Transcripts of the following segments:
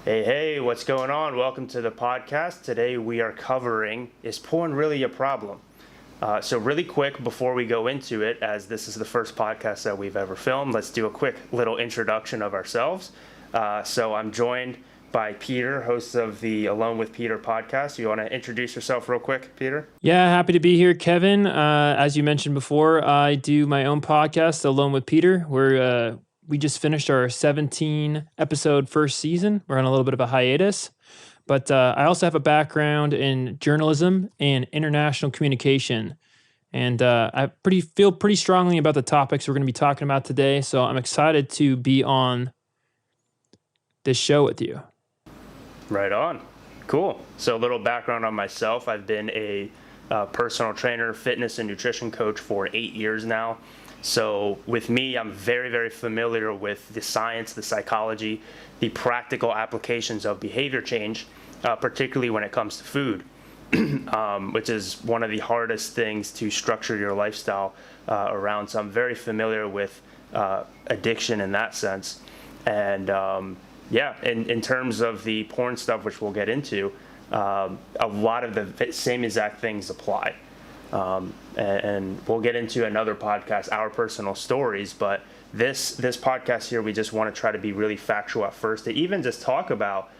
Hey, what's going on? Welcome to the podcast. Today we are covering, is porn really a problem? So really quick before we go into it, as this is the first podcast that we've ever filmed, let's do a quick little introduction of ourselves. So I'm joined by Peter, host of the Alone with Peter podcast. You want to introduce yourself real quick, Peter? Yeah, happy to be here, Kevin. As you mentioned before, I do my own podcast, Alone with Peter, where we just finished our 17-episode first season. We're on a little bit of a hiatus, but I also have a background in journalism and international communication, and I feel pretty strongly about the topics we're going to be talking about today, so I'm excited to be on this show with you. Right on. Cool. So a little background on myself. I've been a personal trainer, fitness and nutrition coach for 8 years now. So with me, I'm very, very familiar with the science, the psychology, the practical applications of behavior change, particularly when it comes to food, which is one of the hardest things to structure your lifestyle around. So I'm very familiar with addiction in that sense. And in terms of the porn stuff, which we'll get into, a lot of the same exact things apply. And we'll get into another podcast, our personal stories, but this podcast here, we just want to try to be really factual at first to even just talk about,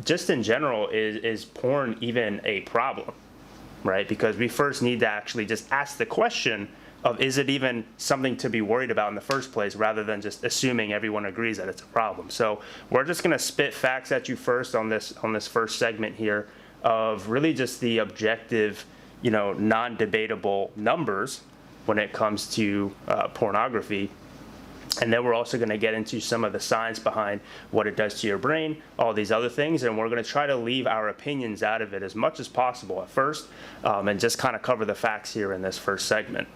just in general, is porn even a problem, right? Because we first need to actually just ask the question of, is it even something to be worried about in the first place, rather than just assuming everyone agrees that it's a problem. So we're just going to spit facts at you first on this first segment here of really just the objective, non-debatable numbers when it comes to pornography. And then we're also going to get into some of the science behind what it does to your brain, all these other things, and we're going to try to leave our opinions out of it as much as possible at first, and just kind of cover the facts here in this first segment.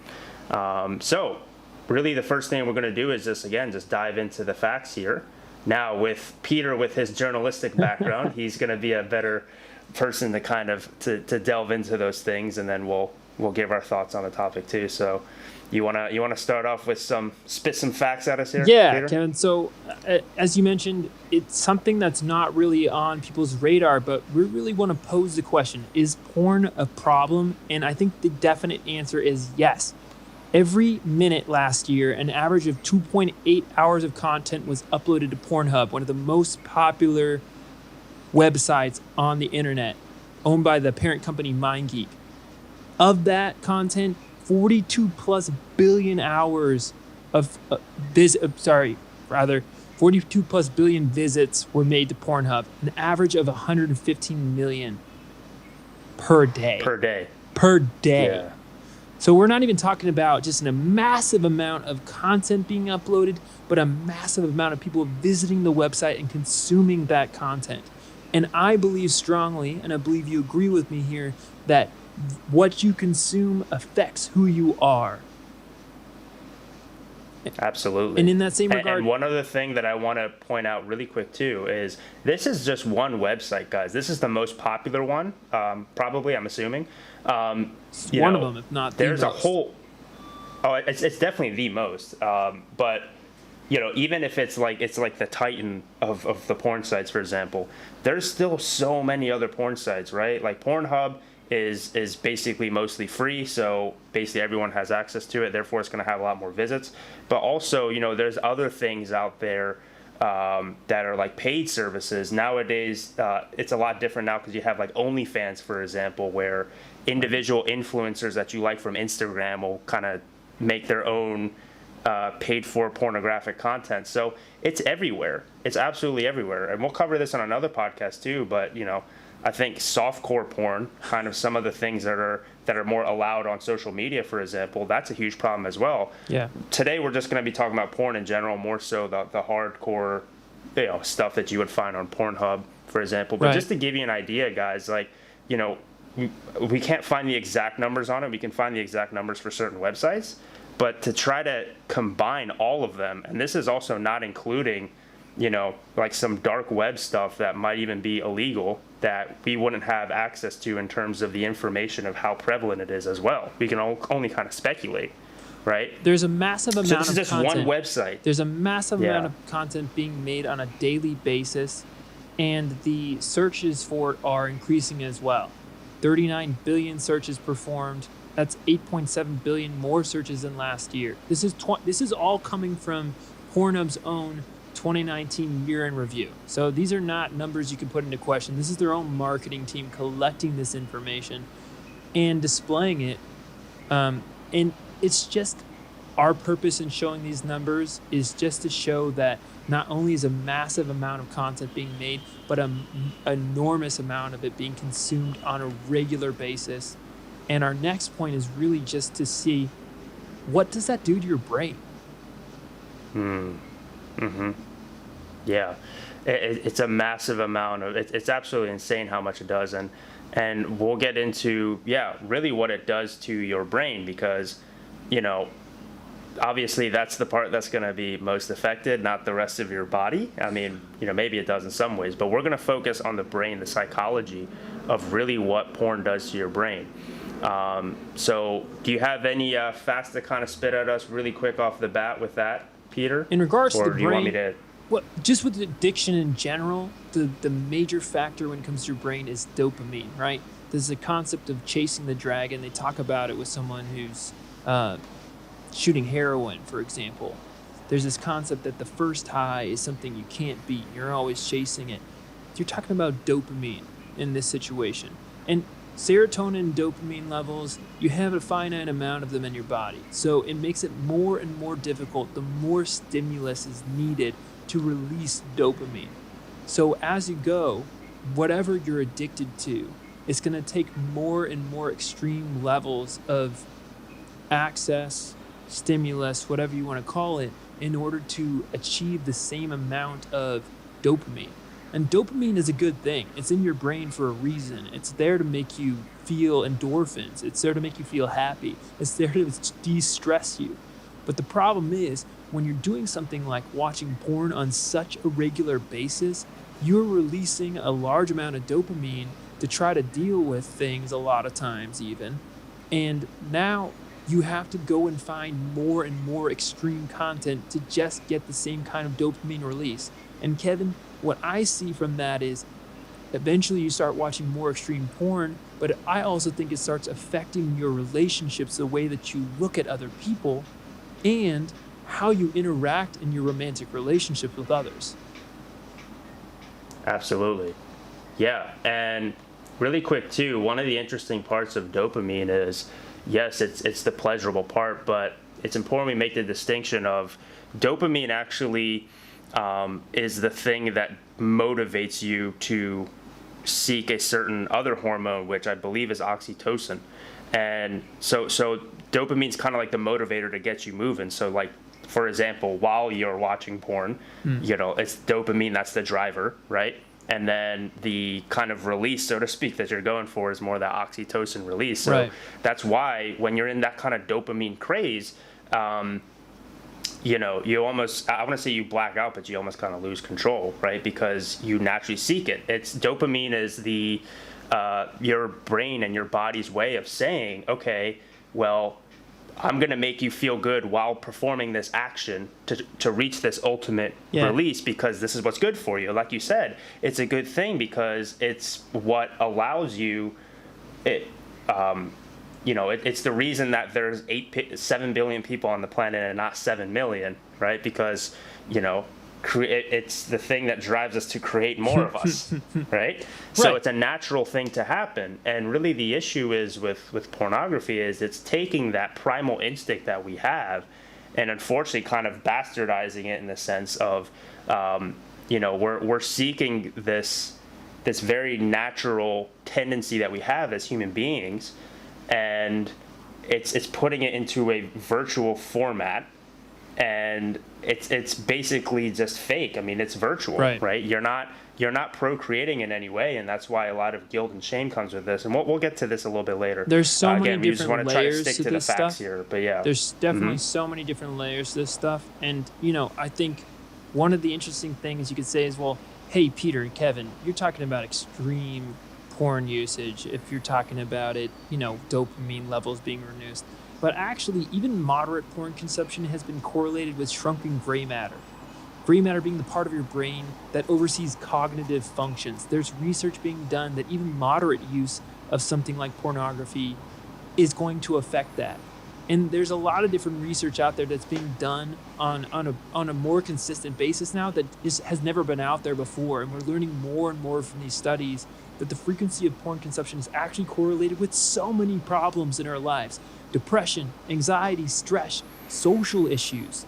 So really the first thing we're going to do is just dive into the facts here. Now with Peter, with his journalistic background, he's going to be a better person to kind of to delve into those things, and then we'll give our thoughts on the topic too. So you want to start off with spit some facts at us here? Yeah, Peter? Kevin. So as you mentioned, it's something that's not really on people's radar, but we really want to pose the question, is porn a problem? And I think the definite answer is yes. Every minute last year, an average of 2.8 hours of content was uploaded to Pornhub, one of the most popular websites on the internet, owned by the parent company MindGeek. Of that content, 42 plus billion hours of 42 plus billion visits were made to Pornhub, an average of 115 million per day. Per day. Yeah. So we're not even talking about just a massive amount of content being uploaded, but a massive amount of people visiting the website and consuming that content. And I believe strongly, and I believe you agree with me here, that what you consume affects who you are. Absolutely. And in that same regard... And one other thing that I want to point out really quick too is this is just one website, guys. This is the most popular one, probably, I'm assuming. One of them, if not the most. There's a whole... Oh, it's definitely the most. But, even if it's like the titan of the porn sites, for example, there's still so many other porn sites, right? Like Pornhub is basically mostly free, so basically everyone has access to it, therefore it's going to have a lot more visits. But also, there's other things out there that are like paid services. Nowadays, it's a lot different now because you have like OnlyFans, for example, where individual influencers that you like from Instagram will kind of make their own paid for pornographic content. So it's everywhere. It's absolutely everywhere. And we'll cover this on another podcast too, but I think softcore porn, kind of some of the things that are more allowed on social media, for example, that's a huge problem as well. Yeah. Today we're just going to be talking about porn in general, more so the hardcore, stuff that you would find on Pornhub, for example. But just to give you an idea, guys, we can't find the exact numbers on it. We can find the exact numbers for certain websites, but to try to combine all of them, and this is also not including, like some dark web stuff that might even be illegal that we wouldn't have access to in terms of the information of how prevalent it is as well. We can only kind of speculate, right? There's a massive amount of content. So this is just one website. There's a massive amount of content being made on a daily basis and the searches for it are increasing as well. 39 billion searches performed. That's 8.7 billion more searches than last year. This is all coming from Pornhub's own 2019 year-end review. So these are not numbers you can put into question. This is their own marketing team collecting this information and displaying it. And it's just our purpose in showing these numbers is just to show that not only is a massive amount of content being made, but an enormous amount of it being consumed on a regular basis. And our next point is really just to see, what does that do to your brain? Yeah, it's a massive amount of it. It's absolutely insane how much it does, and we'll get into really what it does to your brain, because obviously that's the part that's going to be most affected, not the rest of your body. I mean, maybe it does in some ways, but we're going to focus on the brain, the psychology of really what porn does to your brain. So do you have any facts to kind of spit at us really quick off the bat with that, Peter? In regards to the brain, do you want me to... Well, just with addiction in general, the major factor when it comes to your brain is dopamine, right? There's a concept of chasing the dragon. They talk about it with someone who's shooting heroin, for example. There's this concept that the first high is something you can't beat. You're always chasing it. You're talking about dopamine in this situation. And serotonin and dopamine levels, you have a finite amount of them in your body. So it makes it more and more difficult the more stimulus is needed to release dopamine. So as you go, whatever you're addicted to, it's going to take more and more extreme levels of access, stimulus, whatever you want to call it, in order to achieve the same amount of dopamine. And dopamine is a good thing. It's in your brain for a reason. It's there to make you feel endorphins. It's there to make you feel happy. It's there to de-stress you. But the problem is, when you're doing something like watching porn on such a regular basis, you're releasing a large amount of dopamine to try to deal with things a lot of times even. And now you have to go and find more and more extreme content to just get the same kind of dopamine release. And Kevin, what I see from that is eventually you start watching more extreme porn, but I also think it starts affecting your relationships, the way that you look at other people and how you interact in your romantic relationships with others. Absolutely. Yeah. And really quick too, one of the interesting parts of dopamine is, yes, it's the pleasurable part, but it's important we make the distinction of dopamine actually is the thing that motivates you to seek a certain other hormone, which I believe is oxytocin. And so dopamine's kind of like the motivator to get you moving. So like, for example, while you're watching porn, it's dopamine that's the driver, right? And then the kind of release, so to speak, that you're going for is more that oxytocin release. So That's why when you're in that kind of dopamine craze, you almost, I want to say you black out, but you almost kind of lose control, right? Because you naturally seek it. Dopamine is the your brain and your body's way of saying, okay, well, I'm going to make you feel good while performing this action to reach this ultimate release, because this is what's good for you. Like you said, it's a good thing because it's what allows you, it's the reason that there's 7 billion people on the planet and not 7 million, right? Because, it's the thing that drives us to create more of us, right? So it's a natural thing to happen. And really the issue is with pornography is it's taking that primal instinct that we have and unfortunately kind of bastardizing it in the sense of, we're seeking this very natural tendency that we have as human beings, and it's putting it into a virtual format. And it's basically just fake. I mean, it's virtual, right? You're not procreating in any way, and that's why a lot of guilt and shame comes with this. And we'll get to this a little bit later. There's so many we just want different to try to layers stick to to the this facts stuff. here, but yeah. There's definitely so many different layers to this stuff. And, I think one of the interesting things you could say is, well, hey, Peter and Kevin, you're talking about extreme porn usage. If you're talking about it, dopamine levels being reduced. But actually, even moderate porn consumption has been correlated with shrunken gray matter. Gray matter being the part of your brain that oversees cognitive functions. There's research being done that even moderate use of something like pornography is going to affect that. And there's a lot of different research out there that's being done on a more consistent basis now that has never been out there before. And we're learning more and more from these studies that the frequency of porn consumption is actually correlated with so many problems in our lives: depression, anxiety, stress, social issues.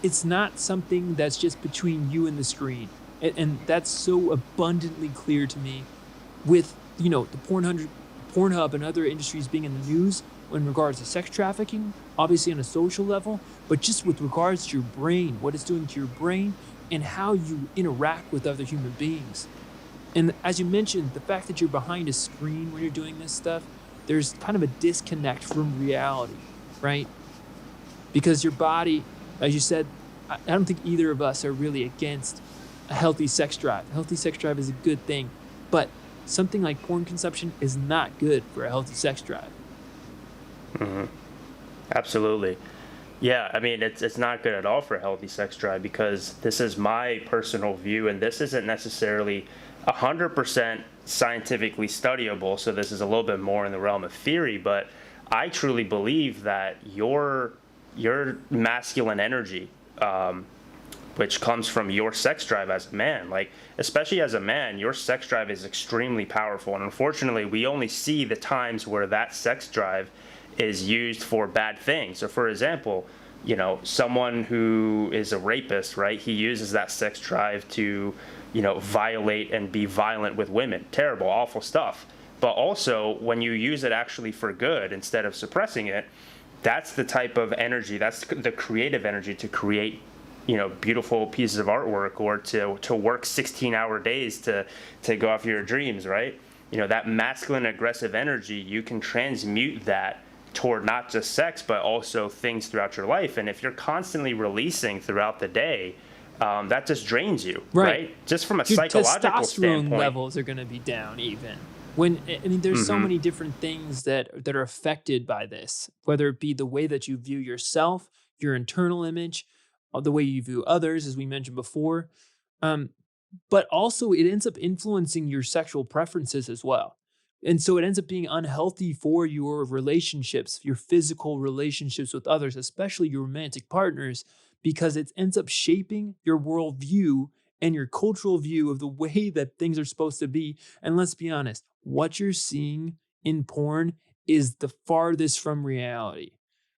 It's not something that's just between you and the screen. And that's so abundantly clear to me with, the Pornhub and other industries being in the news in regards to sex trafficking, obviously on a social level, but just with regards to your brain, what it's doing to your brain and how you interact with other human beings. And as you mentioned, the fact that you're behind a screen when you're doing this stuff, there's kind of a disconnect from reality, right? Because your body, as you said, I don't think either of us are really against a healthy sex drive. A healthy sex drive is a good thing, but something like porn consumption is not good for a healthy sex drive. Mm-hmm. Absolutely. Yeah, I mean, it's not good at all for a healthy sex drive, because this is my personal view, and this isn't necessarily 100% scientifically studyable, so this is a little bit more in the realm of theory, but I truly believe that your masculine energy, which comes from your sex drive as a man, like, especially as a man, your sex drive is extremely powerful, and unfortunately, we only see the times where that sex drive is used for bad things. So for example, someone who is a rapist, right? He uses that sex drive to, violate and be violent with women. Terrible, awful stuff. But also, when you use it actually for good instead of suppressing it, that's the type of energy, that's the creative energy to create, beautiful pieces of artwork, or to work 16-hour days to go after your dreams, right? That masculine aggressive energy, you can transmute that toward not just sex, but also things throughout your life. And if you're constantly releasing throughout the day, that just drains you, right? Just from a your psychological standpoint. Testosterone levels are going to be down even. There's so many different things that are affected by this, whether it be the way that you view yourself, your internal image, or the way you view others, as we mentioned before. But also it ends up influencing your sexual preferences as well. And so it ends up being unhealthy for your relationships, your physical relationships with others, especially your romantic partners, because it ends up shaping your worldview and your cultural view of the way that things are supposed to be. And let's be honest, what you're seeing in porn is the farthest from reality.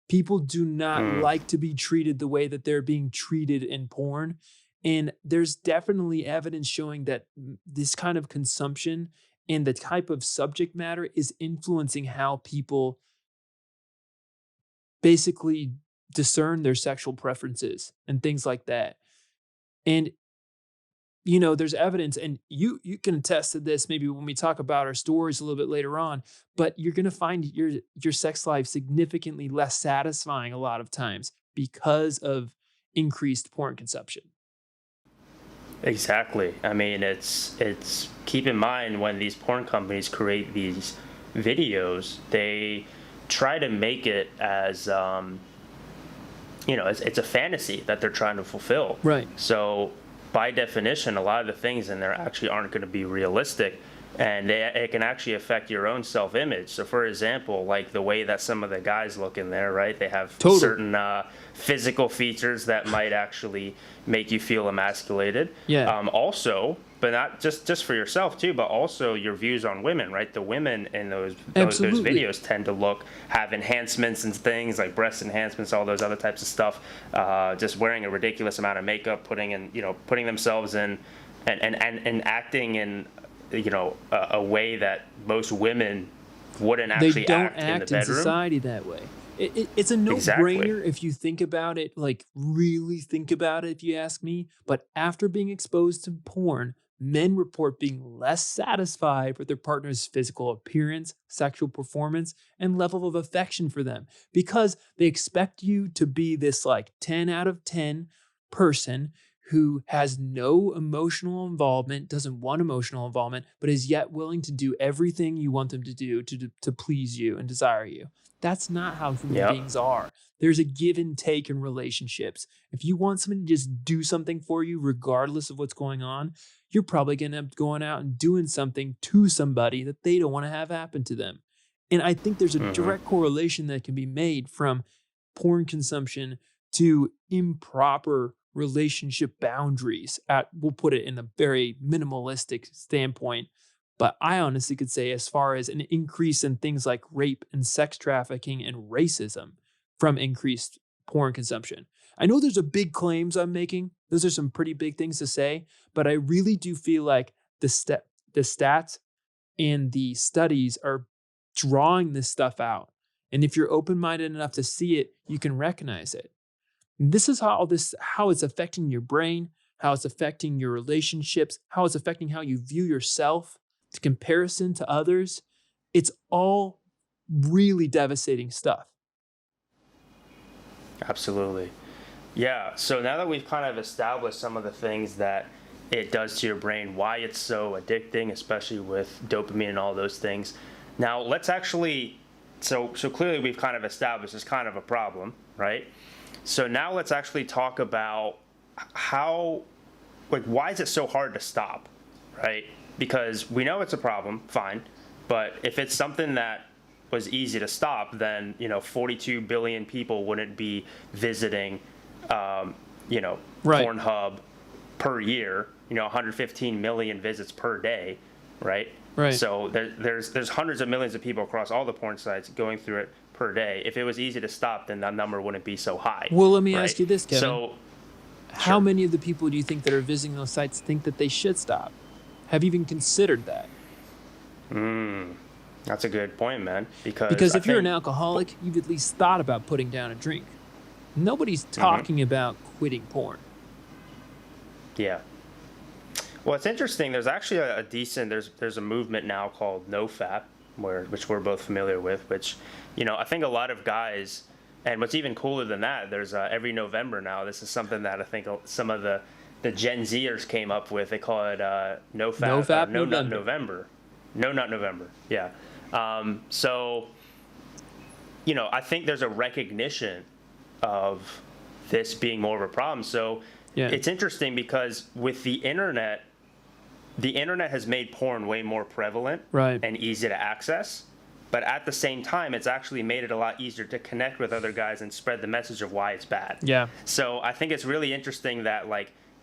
People do not like to be treated the way that they're being treated in porn. And there's definitely evidence showing that this kind of consumption and the type of subject matter is influencing how people basically discern their sexual preferences and things like that. And, there's evidence, and you can attest to this maybe when we talk about our stories a little bit later on, but you're going to find your sex life significantly less satisfying a lot of times because of increased porn consumption. Exactly. I mean, it's keep in mind, when these porn companies create these videos, they try to make it as it's a fantasy that they're trying to fulfill. Right. So by definition, a lot of the things in there actually aren't going to be realistic, and it can actually affect your own self-image. So for example, like the way that some of the guys look in there, right? They have certain physical features that might actually make you feel emasculated. Yeah. Also, but not just for yourself too, but also your views on women, right? The women in those videos tend to have enhancements and things like breast enhancements, all those other types of stuff. Just wearing a ridiculous amount of makeup, putting themselves in and acting in a way that most women wouldn't actually act in the bedroom. In society that way. It's a no-brainer if you think about it, like really think about it, if you ask me. But after being exposed to porn, men report being less satisfied with their partner's physical appearance, sexual performance, and level of affection for them, because they expect you to be this like 10 out of 10 person who has no emotional involvement, doesn't want emotional involvement, but is yet willing to do everything you want them to do to please you and desire you. That's not how human beings are. There's a give and take in relationships. If you want someone to just do something for you, regardless of what's going on, you're probably going to end up going out and doing something to somebody that they don't want to have happen to them. And I think there's a direct correlation that can be made from porn consumption to improper relationship boundaries we'll put it in a very minimalistic standpoint. But I honestly could say, as far as an increase in things like rape and sex trafficking and racism from increased porn consumption. I know there's a big claims I'm making. Those are some pretty big things to say, but I really do feel like the stats and the studies are drawing this stuff out. And if you're open-minded enough to see it, you can recognize it. And this is how it's affecting your brain, how it's affecting your relationships, how it's affecting how you view yourself, the comparison to others. It's all really devastating stuff. Absolutely. Yeah. So now that we've kind of established some of the things that it does to your brain, why it's so addicting, especially with dopamine and all those things. Now let's actually, so clearly we've kind of established it's kind of a problem, right? So now let's actually talk about why is it so hard to stop, right? Because we know it's a problem, fine. But if it's something that was easy to stop, then, 42 billion people wouldn't be visiting, Right. Pornhub per year, 115 million visits per day, right? Right. So there's hundreds of millions of people across all the porn sites going through it per day. If it was easy to stop, then that number wouldn't be so high. Well, let me right? ask you this, Kevin. So, how many of the people do you think that are visiting those sites think that they should stop? Have you even considered that? That's a good point, man. Because if you're an alcoholic, you've at least thought about putting down a drink. Nobody's talking about quitting porn. Yeah. Well, it's interesting. There's actually a decent, there's a movement now called NoFap, which we're both familiar with, which, I think a lot of guys, and what's even cooler than that, there's every November now, this is something that I think some of the Gen Zers came up with. They call it NoFap. No Nut November. No Nut November. Yeah. So, I think there's a recognition of this being more of a problem. So It's interesting because with the internet has made porn way more prevalent and easy to access. But at the same time, it's actually made it a lot easier to connect with other guys and spread the message of why it's bad. Yeah. So I think it's really interesting that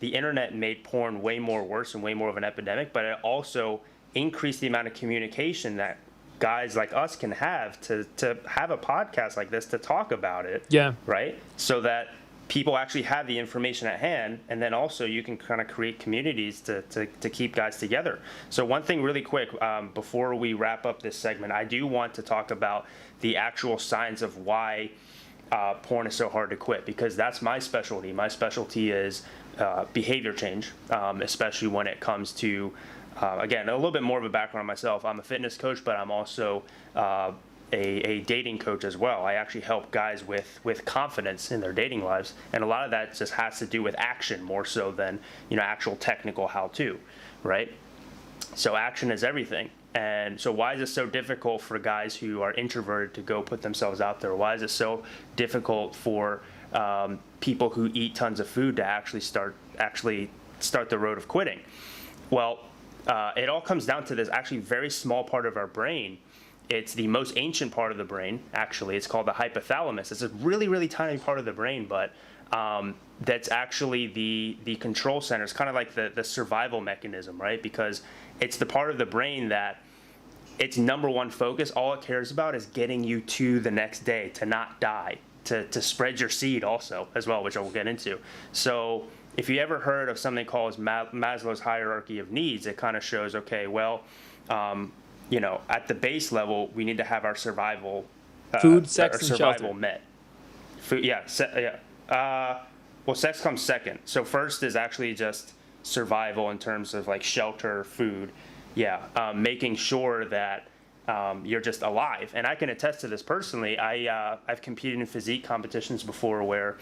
the internet made porn way more worse and way more of an epidemic, but it also increased the amount of communication that guys like us can have to have a podcast like this to talk about it. Yeah. Right? So that people actually have the information at hand, and then also you can kind of create communities to keep guys together. So one thing really quick, before we wrap up this segment, I do want to talk about the actual science of why porn is so hard to quit, because that's my specialty. My specialty is behavior change, especially when it comes to, again, a little bit more of a background on myself. I'm a fitness coach, but I'm also a dating coach as well. I actually help guys with confidence in their dating lives, and a lot of that just has to do with action more so than actual technical how-to, right? So action is everything. And so why is it so difficult for guys who are introverted to go put themselves out there? Why is it so difficult for people who eat tons of food to actually start the road of quitting? Well, it all comes down to this actually very small part of our brain. It's the most ancient part of the brain, actually. It's called the hypothalamus. It's a really, really tiny part of the brain, but that's actually the control center. It's kind of like the survival mechanism, right? Because it's the part of the brain that its number one focus, all it cares about is getting you to the next day, to not die, to spread your seed also as well, which I will get into. So if you ever heard of something called Maslow's hierarchy of needs, it kind of shows, okay, well, at the base level, we need to have our survival, food, sex, and survival shelter. met. Food, well, sex comes second. So first is actually just survival in terms of like shelter, food. Making sure that you're just alive. And I can attest to this personally. I've competed in physique competitions before where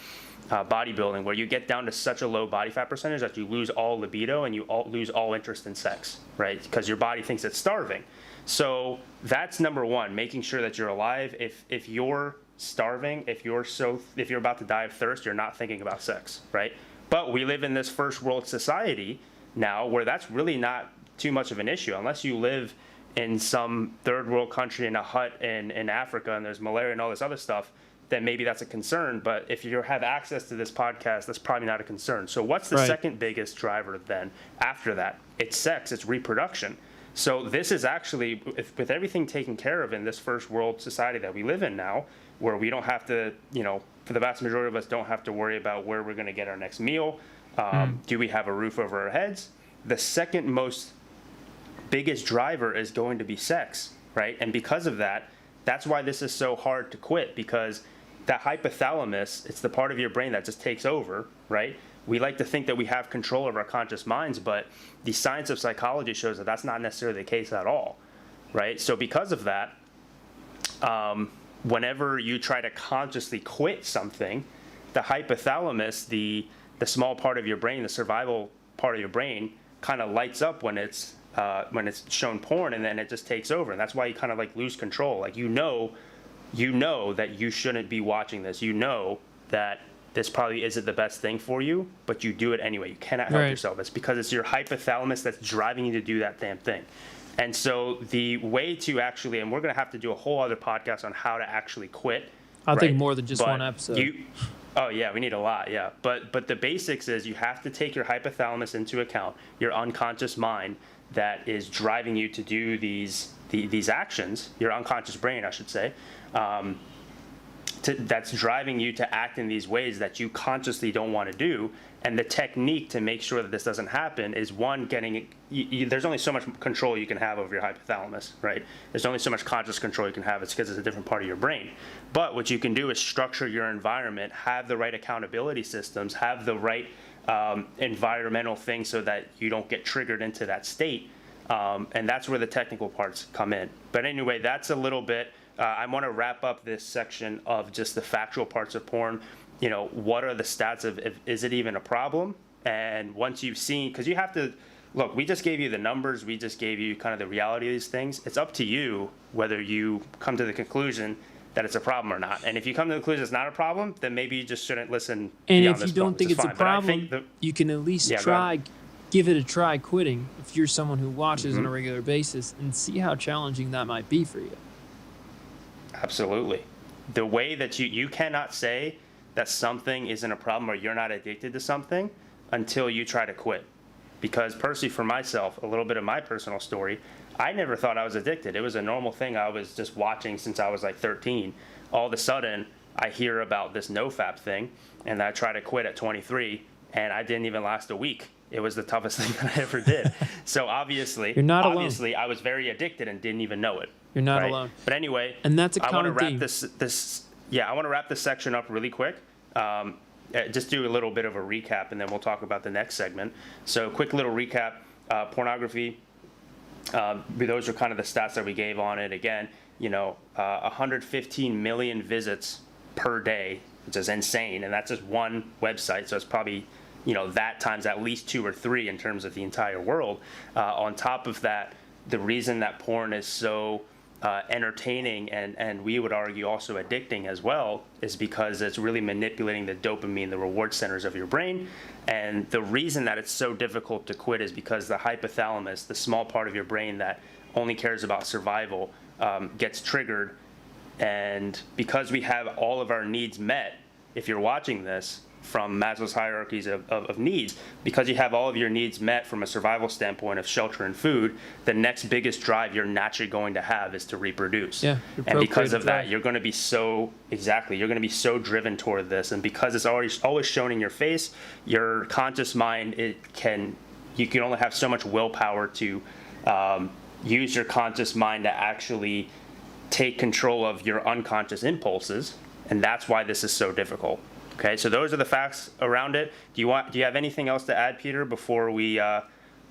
bodybuilding, where you get down to such a low body fat percentage that you lose all libido and you lose all interest in sex, right? Because your body thinks it's starving. So that's number one, making sure that you're alive. If you're starving, if you're about to die of thirst, you're not thinking about sex, right? But we live in this first world society now where that's really not too much of an issue, unless you live in some third world country in a hut in Africa and there's malaria and all this other stuff, then maybe that's a concern. But if you have access to this podcast, that's probably not a concern. So what's the second biggest driver then after that? It's sex, it's reproduction. So this is actually, with everything taken care of in this first world society that we live in now, where we don't have to, for the vast majority of us, don't have to worry about where we're going to get our next meal. Do we have a roof over our heads? The second most biggest driver is going to be sex, right? And because of that, that's why this is so hard to quit, because that hypothalamus, it's the part of your brain that just takes over, right? We like to think that we have control of our conscious minds, but the science of psychology shows that that's not necessarily the case at all, right? So because of that, whenever you try to consciously quit something, the hypothalamus, the small part of your brain, the survival part of your brain, kind of lights up when it's shown porn, and then it just takes over. And that's why you kind of like lose control. Like, you know that you shouldn't be watching this. You know that this probably isn't the best thing for you, but you do it anyway. You cannot help yourself. It's because it's your hypothalamus that's driving you to do that damn thing. And so the way to actually, and we're going to have to do a whole other podcast on how to actually quit. I think more than just one episode. Oh yeah, we need a lot, yeah. But the basics is you have to take your hypothalamus into account, your unconscious mind that is driving you to do these actions, your unconscious brain, I should say, that's driving you to act in these ways that you consciously don't want to do. And the technique to make sure that this doesn't happen is, one, there's only so much control you can have over your hypothalamus, right? There's only so much conscious control you can have. It's because it's a different part of your brain. But what you can do is structure your environment, have the right accountability systems, have the right environmental things so that you don't get triggered into that state. And that's where the technical parts come in. But anyway, that's a little bit. I want to wrap up this section of just the factual parts of porn. What are the stats of, is it even a problem? And once you've seen, because you have to, look, we just gave you the numbers, we just gave you kind of the reality of these things. It's up to you whether you come to the conclusion that it's a problem or not. And if you come to the conclusion it's not a problem, then maybe you just shouldn't listen. And if you don't think it's a problem, you can at least give it a try quitting if you're someone who watches on a regular basis, and see how challenging that might be for you. Absolutely. The way that you cannot say that something isn't a problem or you're not addicted to something until you try to quit. Because personally, for myself, a little bit of my personal story, I never thought I was addicted. It was a normal thing I was just watching since I was like 13. All of a sudden, I hear about this NoFap thing, and I try to quit at 23, and I didn't even last a week. It was the toughest thing that I ever did. So obviously, alone. I was very addicted and didn't even know it. You're not alone. But anyway, and that's a I want to common wrap theme. I want to wrap this section up really quick. Just do a little bit of a recap, and then we'll talk about the next segment. So quick little recap, pornography. Those are kind of the stats that we gave on it. Again, 115 million visits per day, which is insane. And that's just one website. So it's probably, that times at least 2 or 3 in terms of the entire world. On top of that, the reason that porn is so entertaining and we would argue also addicting as well is because it's really manipulating the dopamine, the reward centers of your brain. And the reason that it's so difficult to quit is because the hypothalamus, the small part of your brain that only cares about survival, gets triggered. And because we have all of our needs met, if you're watching this from Maslow's hierarchies of needs, because you have all of your needs met from a survival standpoint of shelter and food, the next biggest drive you're naturally going to have is to reproduce. Yeah, and because of that, you're going to be so driven toward this. And because it's always shown in your face, your conscious mind, you can only have so much willpower to use your conscious mind to actually take control of your unconscious impulses. And that's why this is so difficult. Okay, so those are the facts around it. Do you have anything else to add, Peter, before we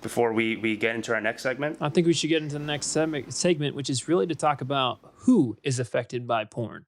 before we get into our next segment? I think we should get into the next segment, which is really to talk about who is affected by porn.